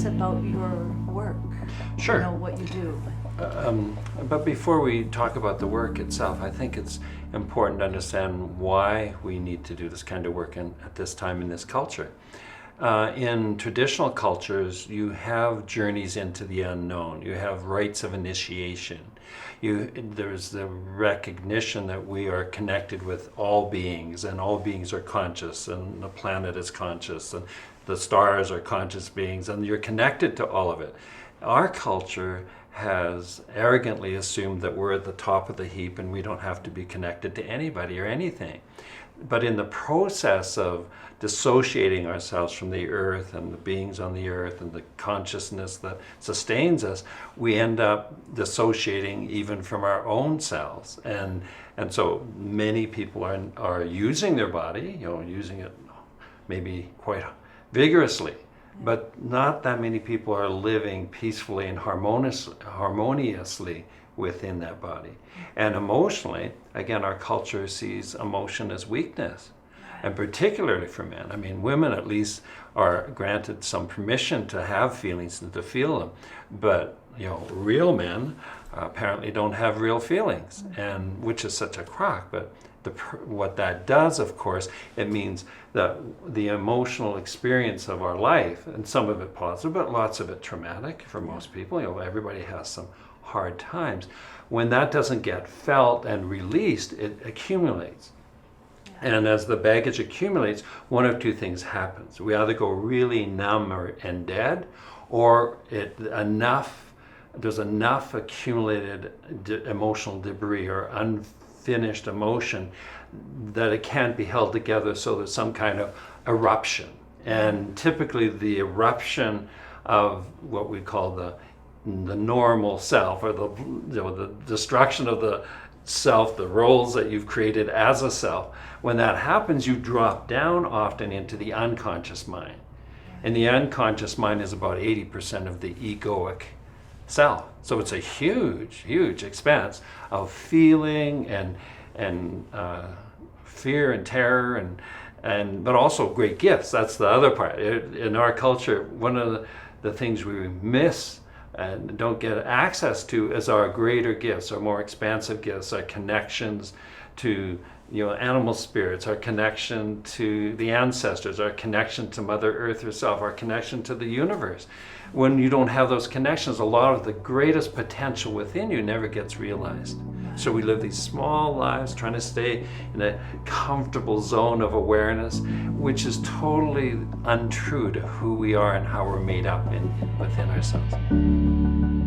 us about your work. Sure. You know, what you do. But before we talk about the work itself, I think it's important to understand why we need to do this kind of work at this time in this culture. In traditional cultures, you have journeys into the unknown. You have rites of initiation. There's the recognition that we are connected with all beings, and all beings are conscious, and the planet is conscious, and the stars are conscious beings, and you're connected to all of it. Our culture has arrogantly assumed that we're at the top of the heap and we don't have to be connected to anybody or anything. But in the process of dissociating ourselves from the earth and the beings on the earth and the consciousness that sustains us, we end up dissociating even from our own selves. And so many people are using their body, using it maybe quite vigorously. But not that many people are living peacefully and harmoniously within that body. And emotionally, again, our culture sees emotion as weakness, and particularly for men. I mean, women at least are granted some permission to have feelings and to feel them. But, real men apparently don't have real feelings, and which is such a crock. But what that does, of course, it means that the emotional experience of our life, and some of it positive, but lots of it traumatic for most people, everybody has some hard times. When that doesn't get felt and released, it accumulates. And as the baggage accumulates, one of two things happens. We either go really numb and dead, or there's enough accumulated emotional debris or unfinished emotion that it can't be held together, so there's some kind of eruption. And typically the eruption of what we call the normal self, or the destruction of the self, the roles that you've created as a self, when that happens, you drop down often into the unconscious mind. And the unconscious mind is about 80% of the egoic self. So it's a huge, huge expanse of feeling and fear and terror but also great gifts. That's the other part. In our culture, one of the things we miss and don't get access to is our greater gifts, our more expansive gifts, our connections to animal spirits, our connection to the ancestors, our connection to Mother Earth herself, our connection to the universe. When you don't have those connections, a lot of the greatest potential within you never gets realized. So we live these small lives trying to stay in a comfortable zone of awareness, which is totally untrue to who we are and how we're made up within ourselves.